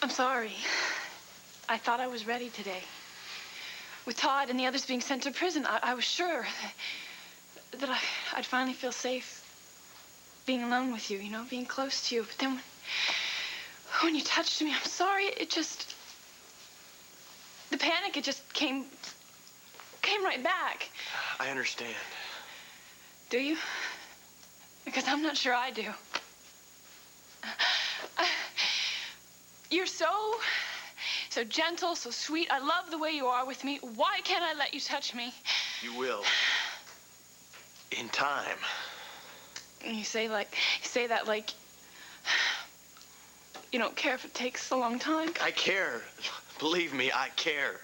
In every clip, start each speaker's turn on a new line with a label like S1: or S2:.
S1: I'm sorry. I thought I was ready today. With Todd and the others being sent to prison, I was sure that I'd finally feel safe being alone with you, you know, being close to you. But then when you touched me, I'm sorry, the panic, it just came right back.
S2: I understand.
S1: Do you? Because I'm not sure I do. You're so gentle, so sweet. I love the way you are with me. Why can't I let you touch me?
S2: You will. In time.
S1: And you say that like you don't care if it takes a long time.
S2: I care. Believe me, I care.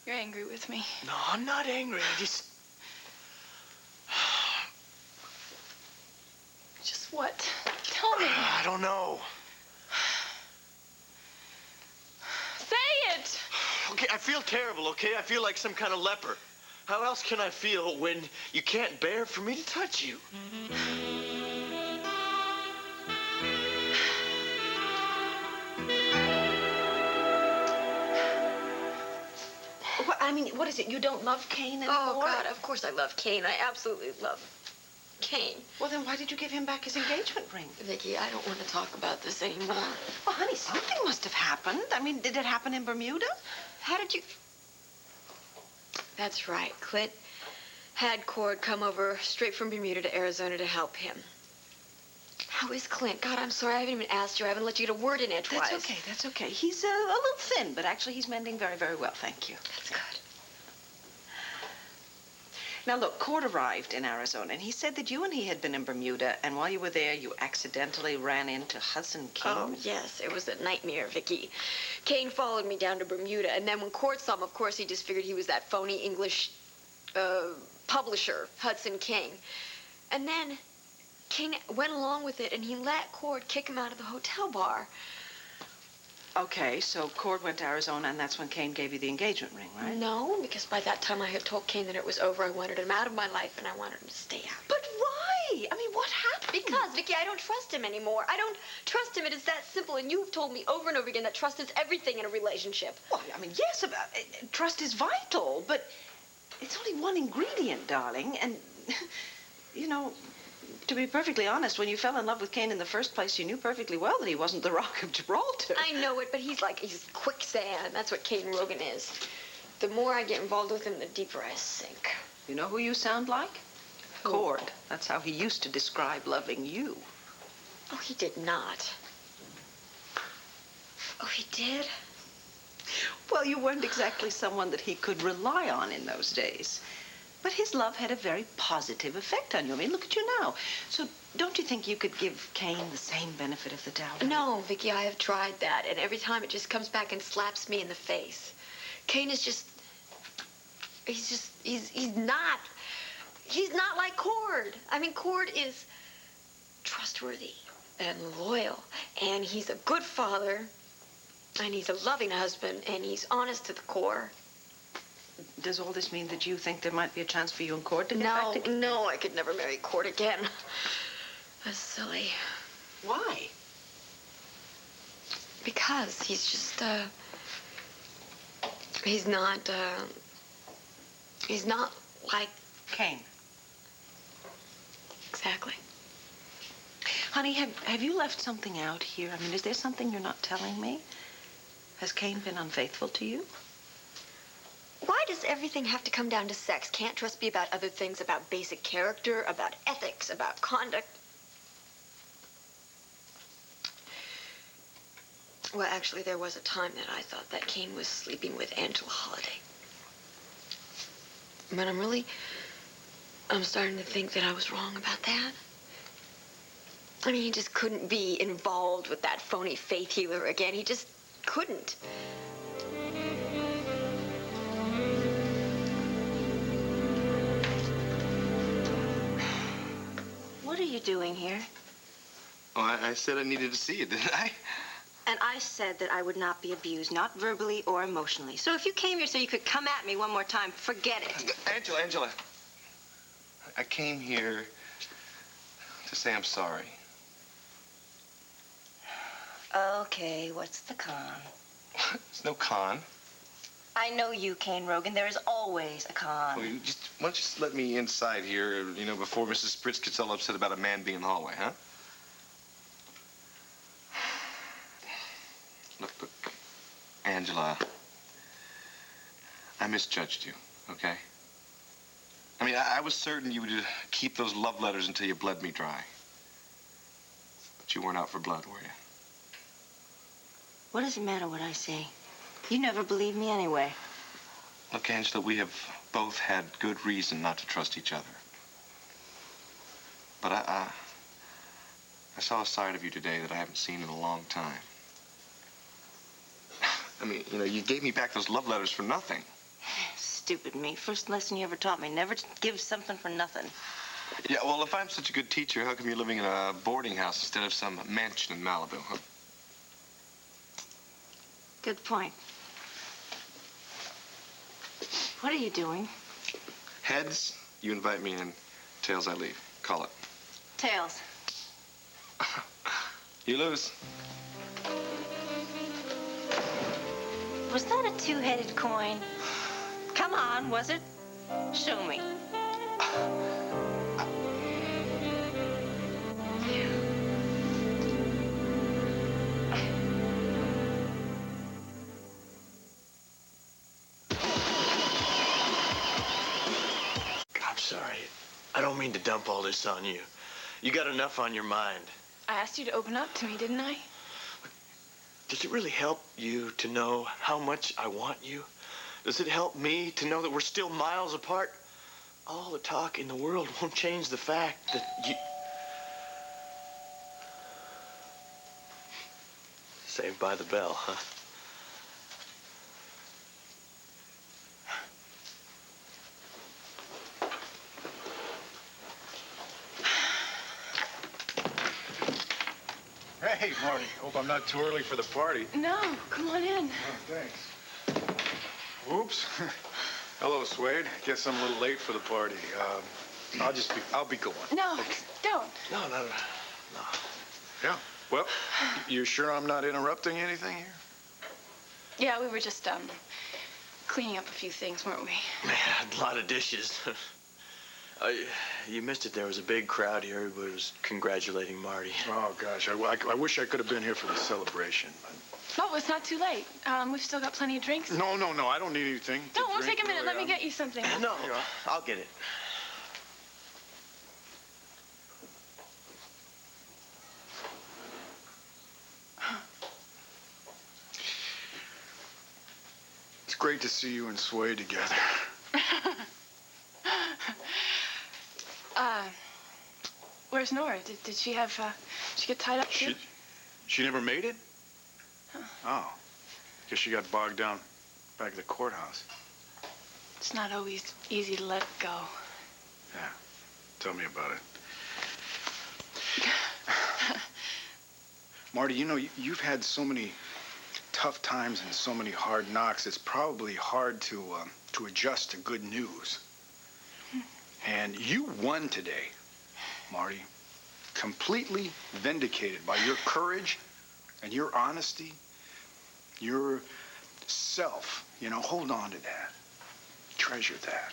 S1: You're angry with me.
S2: No, I'm not angry.
S1: Just what? Tell me.
S2: I don't know.
S1: Say it!
S2: Okay, I feel terrible, okay? I feel like some kind of leper. How else can I feel when you can't bear for me to touch you?
S3: I mean, what is it? You don't love Kane anymore?
S4: Oh, God, of course I love Kane. I absolutely love Kane.
S3: Well, then why did you give him back his engagement ring?
S4: Vicky, I don't want to talk about this anymore.
S3: Well, honey, something must have happened. I mean, did it happen in Bermuda?
S4: How did you... That's right. Clint had Cord come over straight from Bermuda to Arizona to help him. How is Clint? God, I'm sorry. I haven't even asked you. I haven't let you get a word in edgewise.
S3: That's okay. That's okay. He's a little thin, but actually he's mending very, very well. Thank you.
S4: That's good.
S3: Now, look, Cord arrived in Arizona, and he said that you and he had been in Bermuda, and while you were there, you accidentally ran into Hudson King.
S4: Oh, yes. It was a nightmare, Vicky. Kane followed me down to Bermuda, and then when Cord saw him, of course, he just figured he was that phony English publisher, Hudson King. And then King went along with it, and he let Cord kick him out of the hotel bar.
S3: Okay, so Cord went to Arizona, and that's when Kane gave you the engagement ring, right?
S4: No, because by that time I had told Kane that it was over. I wanted him out of my life, and I wanted him to stay out.
S3: But why? I mean, what happened?
S4: Because, Vicky, I don't trust him anymore. I don't trust him. It is that simple, and you've told me over and over again that trust is everything in a relationship.
S3: Well, I mean, yes, trust is vital, but it's only one ingredient, darling, and, you know... To be perfectly honest, when you fell in love with Kane in the first place, you knew perfectly well that he wasn't the Rock of Gibraltar.
S4: I know it, but he's quicksand. That's what Kane Rogan is. The more I get involved with him, the deeper I sink.
S3: You know who you sound like?
S4: Who?
S3: Cord. That's how he used to describe loving you.
S4: Oh, he did not. Oh, he did?
S3: Well, you weren't exactly someone that he could rely on in those days. But his love had a very positive effect on you. I mean, look at you now. So don't you think you could give Kane the same benefit of the doubt?
S4: No, Vicky, I have tried that. And every time it just comes back and slaps me in the face. Kane is just... He's not like Cord. I mean, Cord is trustworthy and loyal. And he's a good father. And he's a loving husband. And he's honest to the core.
S3: Does all this mean that you think there might be a chance for you and Cord to get back together?
S4: No, I could never marry Cord again. That's silly.
S3: Why?
S4: Because he's just, he's not like...
S3: Kane.
S4: Exactly.
S3: Honey, have you left something out here? I mean, is there something you're not telling me? Has Kane been unfaithful to you?
S4: Why does everything have to come down to sex? Can't trust be about other things, about basic character, about ethics, about conduct? Well, actually, there was a time that I thought that Kane was sleeping with Angela Holliday. But I'm starting to think that I was wrong about that. I mean, he just couldn't be involved with that phony faith healer again. He just couldn't.
S5: What are you doing here?
S6: Oh, I said I needed to see you, didn't I?
S5: And I said that I would not be abused, not verbally or emotionally. So if you came here so you could come at me one more time, forget it.
S6: Angela. I came here to say I'm sorry.
S5: Okay, what's the con?
S6: There's no con.
S5: I know you, Kane Rogan. There is always a con.
S6: Well, why don't you just let me inside here, before Mrs. Spritz gets all upset about a man being in the hallway, huh? Look, Angela, I misjudged you, okay? I mean, I was certain you would keep those love letters until you bled me dry. But you weren't out for blood, were you?
S5: What does it matter what I say? You never believe me anyway.
S6: Look, Angela, we have both had good reason not to trust each other. But I saw a side of you today that I haven't seen in a long time. I mean, you gave me back those love letters for nothing.
S5: Stupid me. First lesson you ever taught me. Never give something for nothing.
S6: Yeah, well, if I'm such a good teacher, how come you're living in a boarding house instead of some mansion in Malibu, huh?
S5: Good point. What are you doing?
S6: Heads, you invite me in. Tails, I leave. Call it.
S5: Tails.
S6: You lose.
S5: Was that a two-headed coin? Come on, was it? Show me.
S2: I'm sorry. I don't mean to dump all this on you. You got enough on your mind.
S1: I asked you to open up to me, didn't I?
S2: Does it really help you to know how much I want you? Does it help me to know that we're still miles apart? All the talk in the world won't change the fact that you... Saved by the bell, huh?
S7: Hey, Marty. Hope I'm not too early for the party.
S1: No, come on in.
S7: Oh, thanks. Oops. Hello, Suede. Guess I'm a little late for the party. I'll be going.
S1: No, don't.
S2: No.
S7: Yeah. Well, you sure I'm not interrupting anything here?
S1: Yeah, we were just, cleaning up a few things, weren't we?
S2: Man, a lot of dishes. You missed it. There was a big crowd here. Everybody was congratulating Marty.
S7: Oh, gosh. I wish I could have been here for the celebration. But...
S1: Oh, it's not too late. We've still got plenty of drinks.
S7: No. I don't need anything.
S1: No, it won't take a minute. Let me get you something.
S2: No, I'll get it.
S7: It's great to see you and Suede together.
S1: Where's Nora? Did she have, she get tied up too?
S7: She never made it? Huh. Oh. Guess she got bogged down back at the courthouse.
S1: It's not always easy to let go.
S7: Yeah. Tell me about it. Marty, you've had so many tough times and so many hard knocks. It's probably hard to adjust to good news. And you won today, Marty. Completely vindicated by your courage and your honesty, your self. Hold on to that. Treasure that.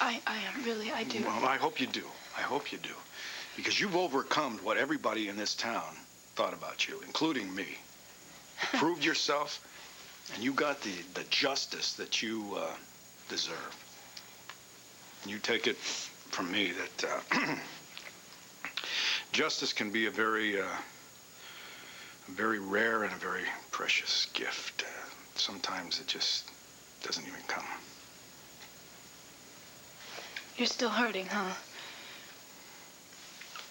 S1: I really do.
S7: Well, I hope you do. I hope you do. Because you've overcome what everybody in this town thought about you, including me. You proved yourself, and you got the justice that you deserve. You take it from me that justice can be a very rare and a very precious gift. Sometimes it just doesn't even come.
S1: You're still hurting, huh?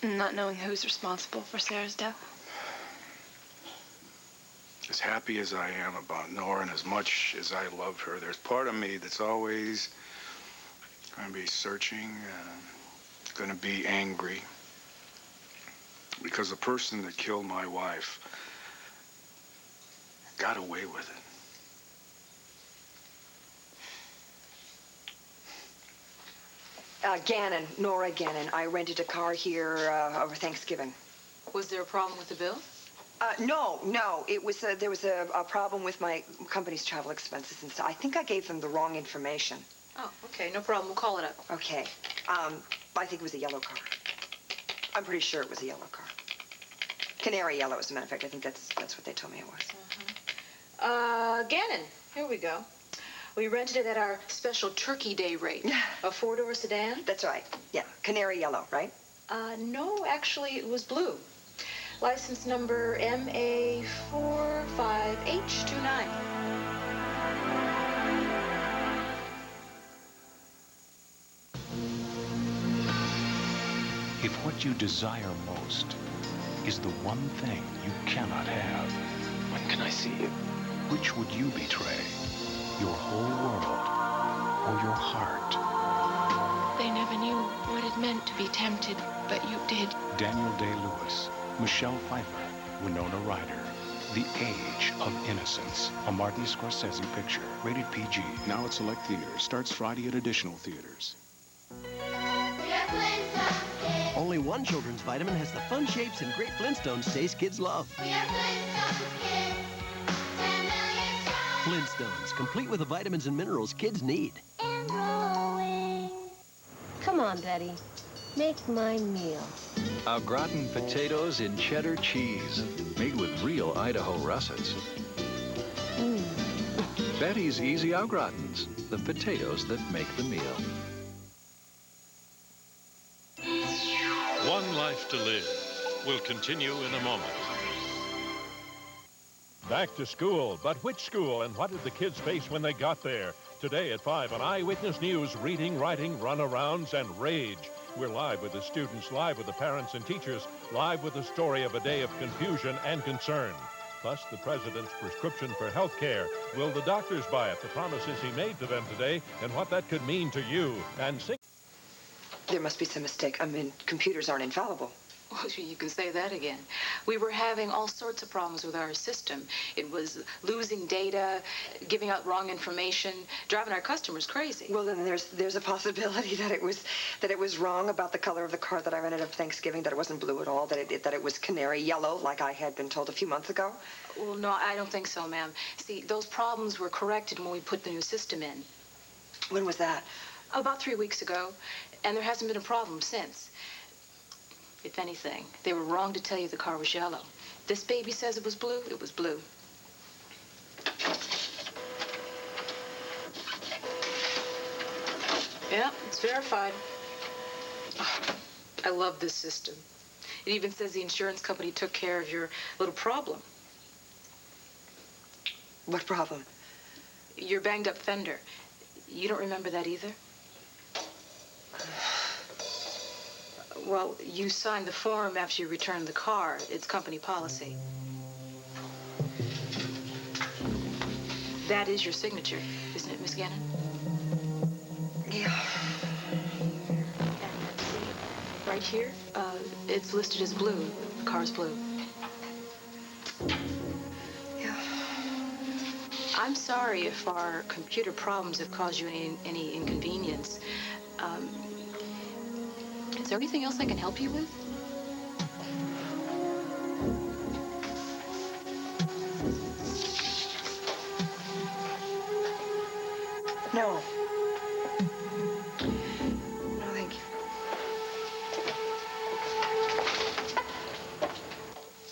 S1: Not knowing who's responsible for Sarah's death?
S7: As happy as I am about Nora and as much as I love her, there's part of me that's always going to be searching, going to be angry. Because the person that killed my wife got away with it.
S4: Nora Gannon. I rented a car here over Thanksgiving.
S8: Was there a problem with the bill? No. It was there was a problem with my company's travel expenses and stuff. I think I gave them the wrong information.
S3: Oh, okay, no problem. We'll call it up.
S8: Okay. I think it was a yellow car. I'm pretty sure it was a yellow car. Canary yellow, as a matter of fact. I think that's what they told me it was.
S3: Gannon, here we go. We rented it at our special Turkey Day rate. A four-door sedan?
S8: That's right. Yeah, canary yellow, right?
S3: No, actually, it was blue. License number MA45H29.
S9: If what you desire most is the one thing you cannot have,
S2: When can I see you?
S9: which would you betray? Your whole world or your heart?
S1: They never knew what it meant to be tempted, but you did.
S9: Daniel Day-Lewis, Michelle Pfeiffer, Winona Ryder. The Age of Innocence, a Martin Scorsese picture, rated PG. Now at select theaters. Starts Friday at additional theaters.
S10: Only one children's vitamin has the fun shapes and great Flintstones taste kids love. Flintstones, complete with the vitamins and minerals kids need.
S11: Come on, Betty. Make my meal.
S12: Au gratin potatoes in cheddar cheese, made with real Idaho russets. Betty's Easy Au Gratins, the potatoes that make the meal.
S13: One Life to Live will continue in a moment. Back to school, but which school and what did the kids face when they got there? Today at 5 on Eyewitness News, reading, writing, runarounds, and rage. We're live with the students, live with the parents and teachers, live with the story of a day of confusion and concern. Plus, the president's prescription for health care. Will the doctors buy it? The promises he made to them today and what that could mean to you. And
S8: There must be some mistake. I mean, computers aren't infallible.
S3: Oh, you can say that again. We were having all sorts of problems with our system. It was losing data, giving out wrong information, driving our customers crazy.
S8: Well, then there's a possibility that it was wrong about the color of the car that I rented at Thanksgiving, that it wasn't blue at all, that it was canary yellow, like I had been told a few months ago.
S3: Well, no, I don't think so, ma'am. See, those problems were corrected when we put the new system in.
S8: When was that?
S3: About 3 weeks ago, and there hasn't been a problem since. If anything, they were wrong to tell you the car was yellow. This baby says it was blue, it was blue. Yeah, it's verified. Oh, I love this system. It even says the insurance company took care of your little problem.
S8: What problem?
S3: Your banged up fender. You don't remember that either? Well, you signed the form after you returned the car. It's company policy. That is your signature, isn't it, Miss Gannon?
S8: Yeah.
S3: And see, right here, it's listed as blue. The car's blue.
S8: Yeah.
S3: I'm sorry if our computer problems have caused you any inconvenience. Is there anything else I can help you with?
S8: No. No, thank you.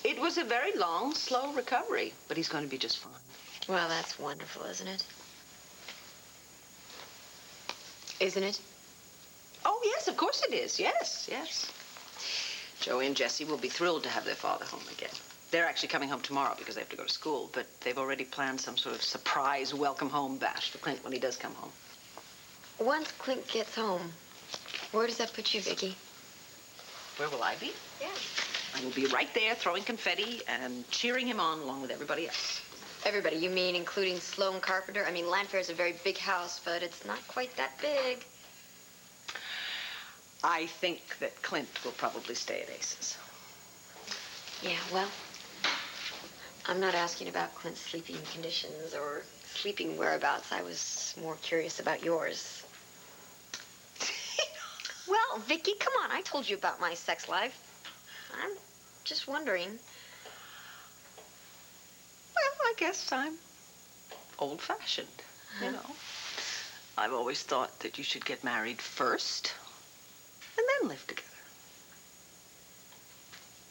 S3: It was a very long, slow recovery, but he's going to be just fine.
S4: Well, that's wonderful, isn't it? Isn't it?
S3: Oh, yes, of course it is. Yes. Joey and Jessie will be thrilled to have their father home again. They're actually coming home tomorrow because they have to go to school, but they've already planned some sort of surprise welcome home bash for Clint when he does come home.
S4: Once Clint gets home, where does that put you, Vicky?
S3: Where will I be?
S4: Yeah.
S3: I will be right there throwing confetti and cheering him on along with everybody else.
S4: Everybody, you mean including Sloan Carpenter? I mean, Landfair's a very big house, but it's not quite that big.
S3: I think that Clint will probably stay at Ace's.
S4: Yeah, well, I'm not asking about Clint's sleeping conditions or sleeping whereabouts. I was more curious about yours. Well, Vicky, come on. I told you about my sex life. I'm just wondering.
S3: I guess I'm old-fashioned, you know. I've always thought that you should get married first and then live together.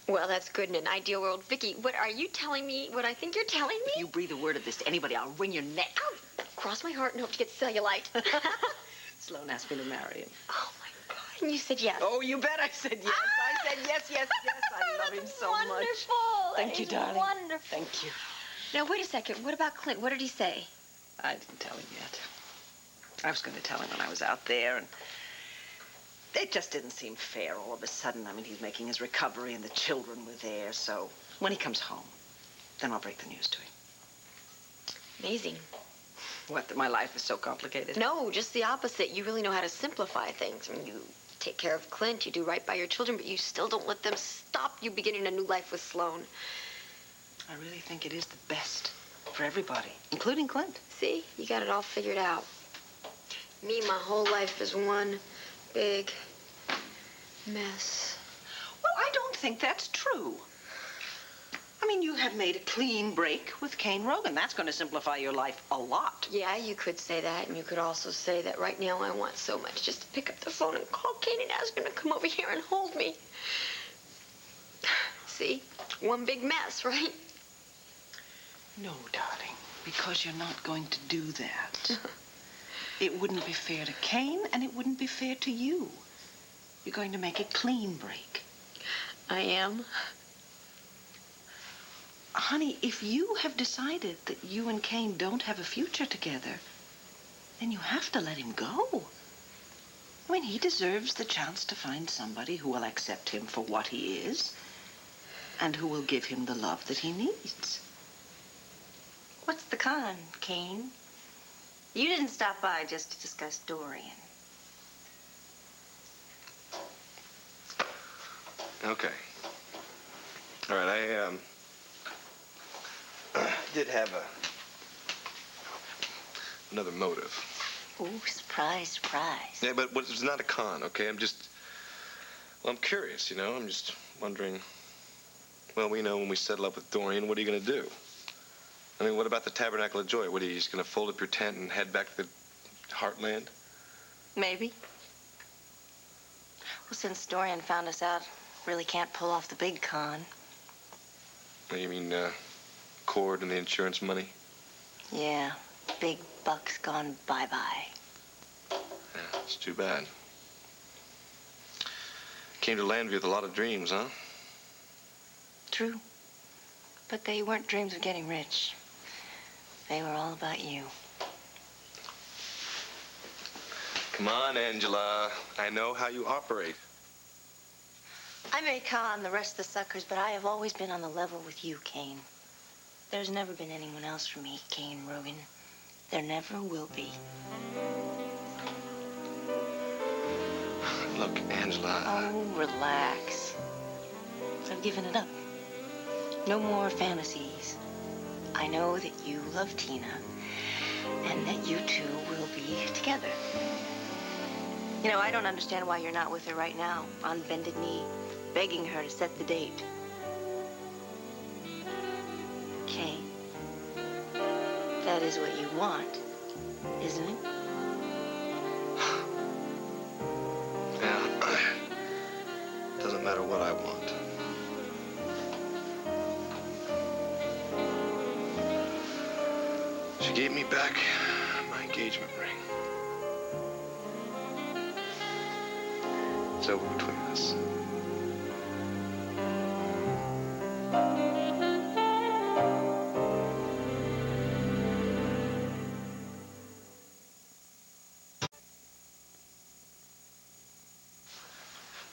S4: Well, that's good in an ideal world. Vicky, what are you telling me? What I think you're telling me?
S3: If you breathe a word of this to anybody, I'll wring your neck.
S4: I'll cross my heart and hope to get cellulite.
S3: Sloan asked me to marry him.
S4: Oh, my God. And you said yes.
S3: Oh, you bet I said yes. I said yes, yes, yes. I love him so much.
S4: Wonderful.
S3: Thank you, darling.
S4: Wonderful.
S3: Thank you.
S4: Now, wait a second. What about Clint? What did he say?
S3: I didn't tell him yet. I was going to tell him when I was out there, and it just didn't seem fair all of a sudden. I mean, he's making his recovery, and the children were there, so when he comes home, then I'll break the news to him.
S4: Amazing.
S3: What, that my life is so complicated?
S4: No, just the opposite. You really know how to simplify things. I mean, you take care of Clint, you do right by your children, but you still don't let them stop you beginning a new life with Sloan.
S3: I really think it is the best for everybody, including Clint.
S4: See? You got it all figured out. Me, my whole life is one big mess.
S3: Well, I don't think that's true. I mean, you have made a clean break with Kane Rogan. That's going to simplify your life a lot.
S4: Yeah, you could say that, and you could also say that right now I want so much just to pick up the phone and call Kane and ask him to come over here and hold me. See? One big mess, right?
S3: No, darling, because you're not going to do that. It wouldn't be fair to Kane, and it wouldn't be fair to you. You're going to make a clean break.
S4: I am.
S3: Honey, if you have decided that you and Kane don't have a future together, then you have to let him go. I mean, he deserves the chance to find somebody who will accept him for what he is and who will give him the love that he needs.
S5: What's the con, Kane? You didn't stop by just to discuss Dorian.
S6: Okay. All right, I did have another motive.
S5: Ooh, surprise, surprise.
S6: Yeah, but it's not a con, okay? I'm curious, you know? I'm just wondering, well, we know when we settle up with Dorian, what are you going to do? I mean, what about the Tabernacle of Joy? What, are you just going to fold up your tent and head back to the heartland?
S5: Maybe. Well, since Dorian found us out, really can't pull off the big con.
S6: You mean, Cord and the insurance money?
S5: Yeah, big bucks gone bye-bye.
S6: Yeah, it's too bad. Came to Landview with a lot of dreams, huh?
S5: True. But they weren't dreams of getting rich. They were all about you.
S6: Come on, Angela. I know how you operate.
S5: I may con the rest of the suckers, but I have always been on the level with you, Kane. There's never been anyone else for me, Kane Rogan. There never will be.
S6: Look, Angela.
S5: Oh, relax. I've given it up. No more fantasies. I know that you love Tina, and that you two will be together. You know, I don't understand why you're not with her right now, on bended knee, begging her to set the date. Kane, that is what you want, isn't it?
S6: Yeah. Doesn't matter what I want. She gave me back my engagement ring. It's over between us.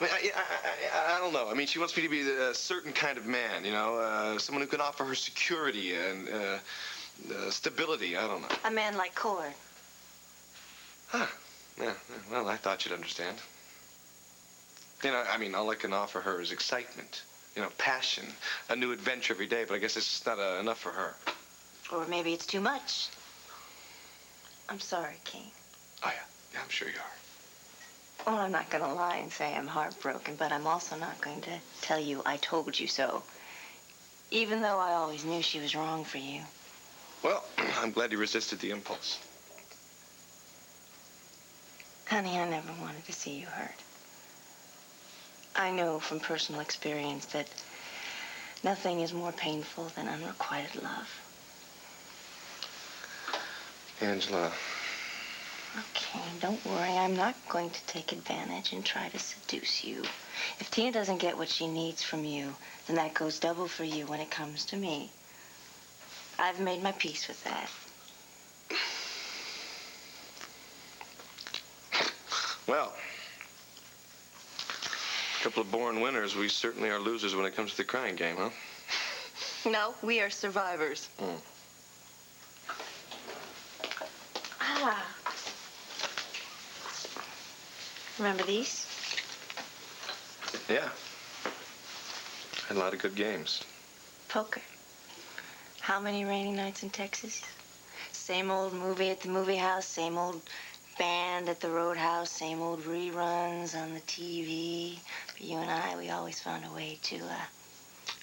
S6: I mean, I don't know. I mean, she wants me to be a certain kind of man, you know, someone who can offer her security and stability. I don't know.
S5: A man like Cord.
S6: Huh. Yeah, well, I thought you'd understand. You know, I mean, all I can offer her is excitement, you know, passion, a new adventure every day, but I guess it's just not enough for her.
S5: Or maybe it's too much. I'm sorry, Kane.
S6: Oh, yeah. Yeah, I'm sure you are.
S5: Well, I'm not going to lie and say I'm heartbroken, but I'm also not going to tell you I told you so. Even though I always knew she was wrong for you.
S6: Well, I'm glad you resisted the impulse.
S5: Honey, I never wanted to see you hurt. I know from personal experience that nothing is more painful than unrequited love.
S6: Angela.
S5: Okay, don't worry. I'm not going to take advantage and try to seduce you. If Tina doesn't get what she needs from you, then that goes double for you when it comes to me. I've made my peace with that.
S6: Well, a couple of born winners, we certainly are losers when it comes to the crying game, huh?
S5: No, we are survivors.
S6: Mm.
S5: Ah. Remember these?
S6: Yeah. Had a lot of good games.
S5: Poker. How many rainy nights in Texas? Same old movie at the movie house, same old band at the roadhouse, same old reruns on the TV. But you and I, we always found a way to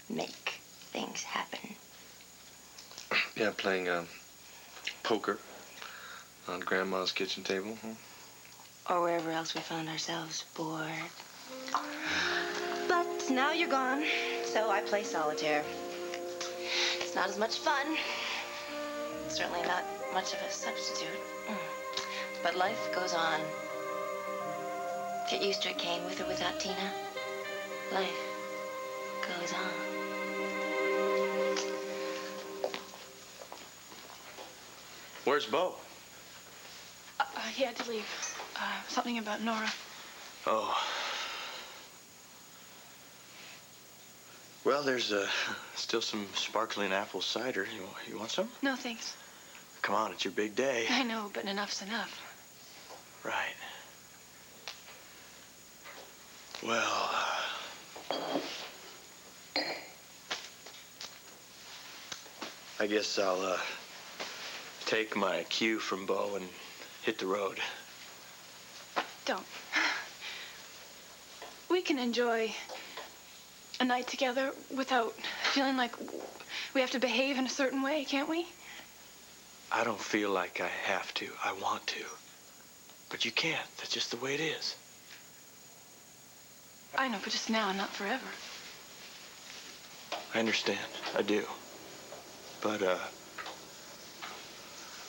S5: make things happen.
S6: Yeah, playing poker on Grandma's kitchen table.
S5: Or wherever else we found ourselves bored. But now you're gone, so I play solitaire. It's not as much fun. Certainly not much of a substitute. But life goes on. Get used to it, Kane, with or without Tina. Life goes on.
S2: Where's Bo?
S1: He had to leave. Something about Nora.
S2: Oh. Well, there's still some sparkling apple cider. You want some?
S1: No, thanks.
S2: Come on, it's your big day.
S1: I know, but enough's enough.
S2: Right. Well, I guess I'll take my cue from Bo and hit the road.
S1: Don't. We can enjoy a night together without feeling like we have to behave in a certain way, can't we?
S2: I don't feel like I have to. I want to. But you can't. That's just the way it is.
S1: I know, but just now, not forever.
S2: I understand. I do. But,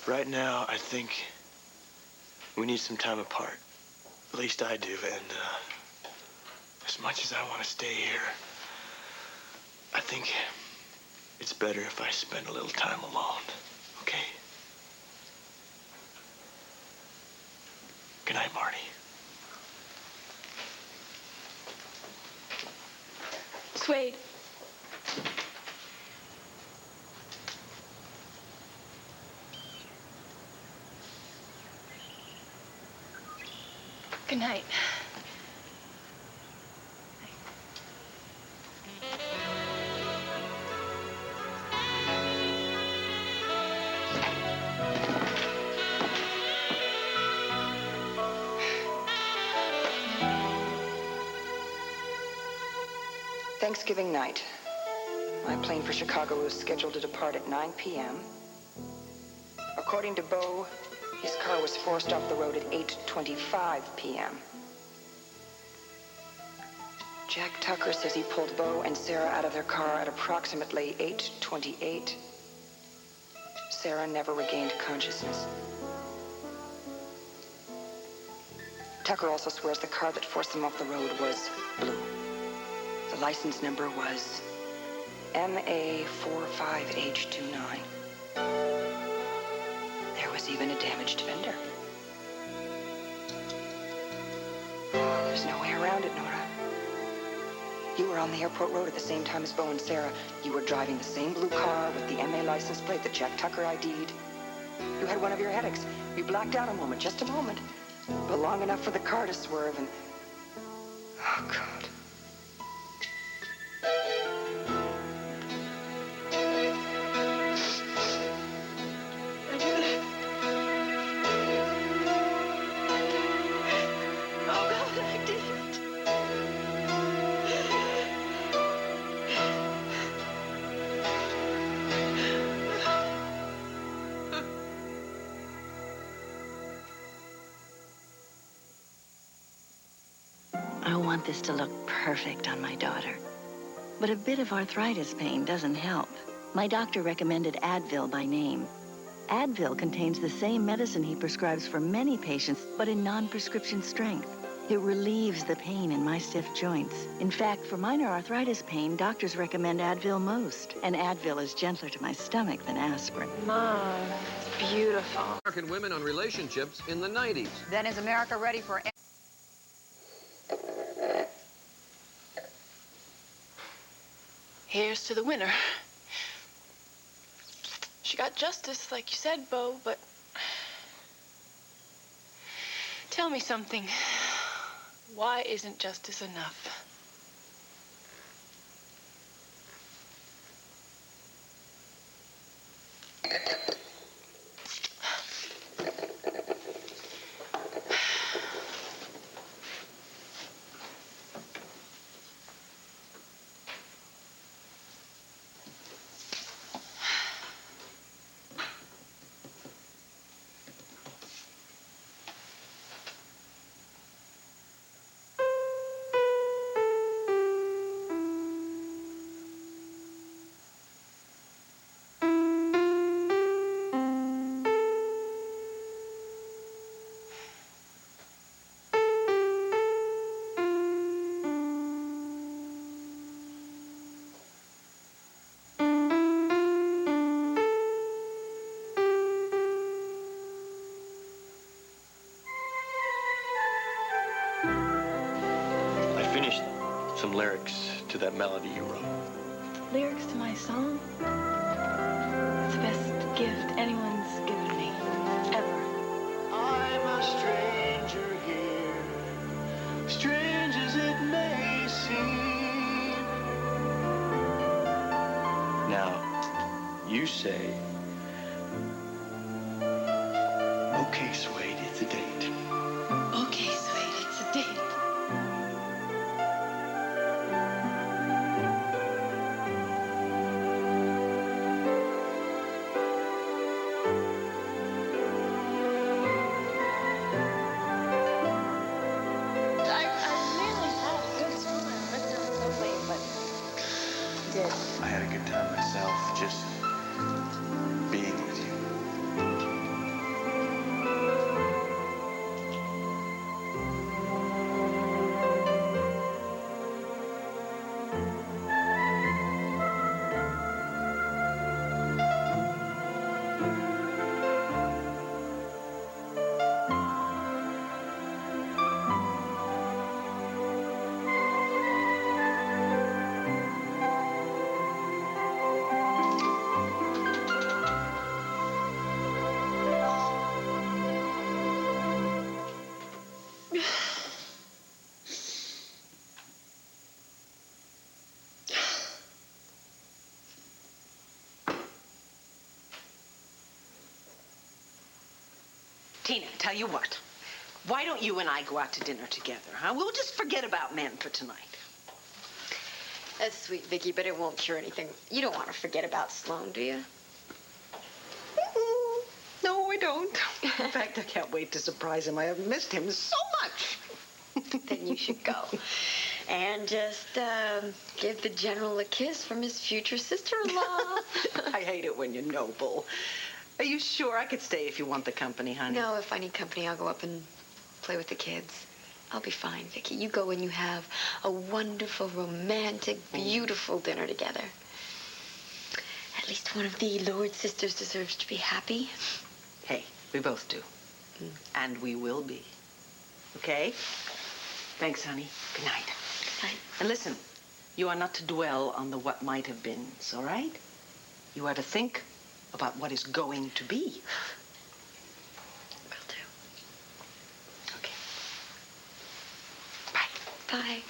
S2: right now, I think we need some time apart. At least I do. And, as much as I want to stay here, I think it's better if I spend a little time alone. Okay? Good night, Marty.
S1: Suede. Good night.
S8: Thanksgiving night. My plane for Chicago was scheduled to depart at 9 p.m. According to Bo, his car was forced off the road at 8:25 p.m. Jack Tucker says he pulled Bo and Sarah out of their car at approximately 8:28. Sarah never regained consciousness. Tucker also swears the car that forced them off the road was blue. The license number was MA45H29. There was even a damaged fender. There's no way around it, Nora. You were on the airport road at the same time as Bo and Sarah. You were driving the same blue car with the MA license plate that Jack Tucker ID'd. You had one of your headaches. You blacked out a moment, just a moment. But long enough for the car to swerve and... Oh, God.
S5: want this to look perfect on my daughter. But a bit of arthritis pain doesn't help. My doctor recommended Advil by name. Advil contains the same medicine he prescribes for many patients, but in non-prescription strength. It relieves the pain in my stiff joints. In fact, for minor arthritis pain, doctors recommend Advil most. And Advil is gentler to my stomach than aspirin.
S1: Mom, it's beautiful.
S14: American women on relationships in the 90s.
S15: Then is America ready for...
S1: Here's to the winner. She got justice, like you said, Bo, but... Tell me something. Why isn't justice enough?
S2: Some lyrics to that melody you wrote.
S1: Lyrics to my song? It's the best gift anyone's given me, ever.
S2: I'm a stranger here, strange as it may seem. Now, you say, okay, Suede, it's a date.
S1: Okay, sweet, it's a date.
S2: I had a good time myself, just being with you.
S3: Tina, tell you what. Why don't you and I go out to dinner together, huh? We'll just forget about men for tonight.
S4: That's sweet, Vicky, but it won't cure anything. You don't want to forget about Sloan, do you?
S3: No, I don't. In fact, I can't wait to surprise him. I have missed him so much.
S4: Then you should go. And just give the general a kiss from his future sister-in-law.
S3: I hate it when you're noble. Are you sure I could stay if you want the company, honey?
S4: No, if I need company, I'll go up and play with the kids. I'll be fine, Vicky. You go and you have a wonderful, romantic, beautiful dinner together. At least one of the Lord sisters deserves to be happy.
S3: Hey, we both do. And we will be. Okay? Thanks, honey. Good night.
S4: Good night.
S3: And listen, you are not to dwell on the what might have beens, all right? You are to think about what is going to be.
S4: Will do.
S3: Okay. Bye.
S4: Bye.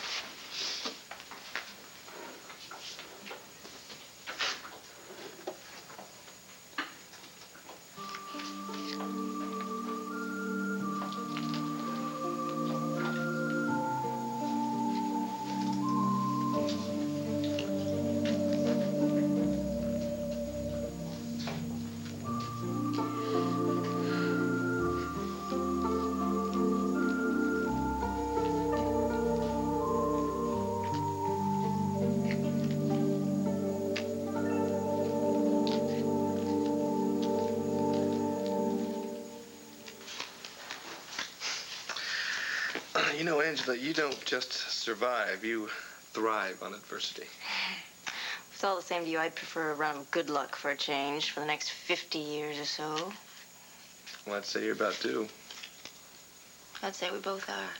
S6: You know, Angela, you don't just survive, you thrive on adversity.
S5: If it's all the same to you, I'd prefer a run of good luck for a change for the next 50 years or so.
S6: Well, I'd say you're about due.
S5: I'd say we both are.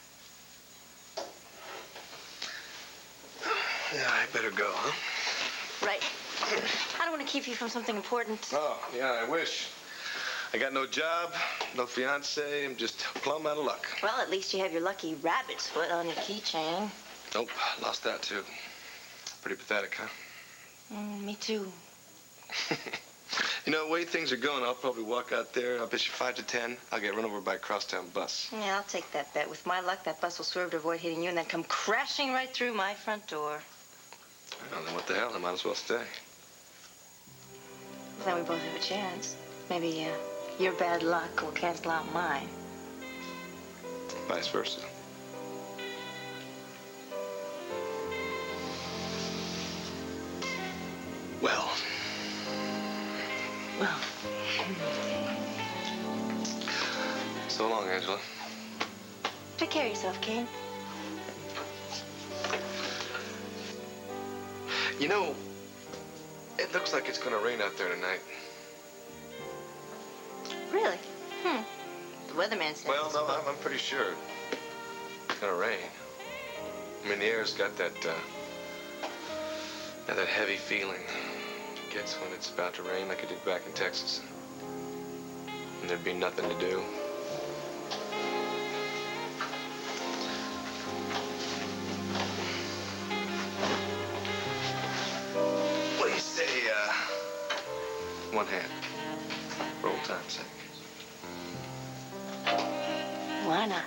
S6: Yeah, I better go, huh?
S5: Right. I don't want to keep you from something important.
S6: Oh, yeah, I wish. I got no job, no fiance. I'm just plumb out of luck.
S5: Well, at least you have your lucky rabbit's foot on your keychain.
S6: Nope, lost that too. Pretty pathetic, huh?
S5: Me too.
S6: You know, the way things are going, I'll probably walk out there. I'll bet you 5 to 10. I'll get run over by a crosstown bus.
S5: Yeah, I'll take that bet. With my luck, that bus will swerve to avoid hitting you and then come crashing right through my front door.
S6: Well, then what the hell? I might as well stay.
S5: Well, then we both have a chance. Maybe your bad luck will cancel out mine.
S6: Vice versa. Well.
S5: Well.
S6: So long, Angela.
S5: Take care of yourself, Kane.
S6: You know, it looks like it's gonna rain out there tonight.
S5: Really? The weatherman said.
S6: Well, no, I'm pretty sure it's gonna rain. I mean, the air's got that heavy feeling it gets when it's about to rain, like it did back in Texas. And there'd be nothing to do. What do you say, one hand, for old time's sake?
S5: Why not?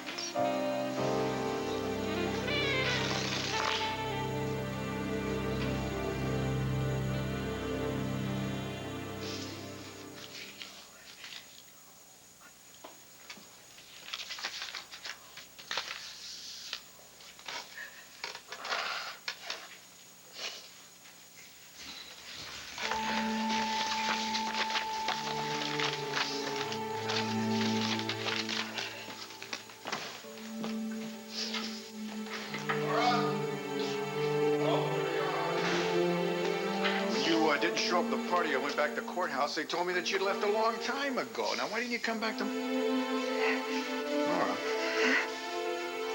S7: Didn't show up at the party. I went back to the courthouse. They told me that you'd left a long time ago. Now, why didn't you come back to... Nora,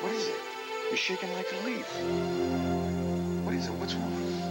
S7: what is it? You're shaking like a leaf. What is it? What's wrong?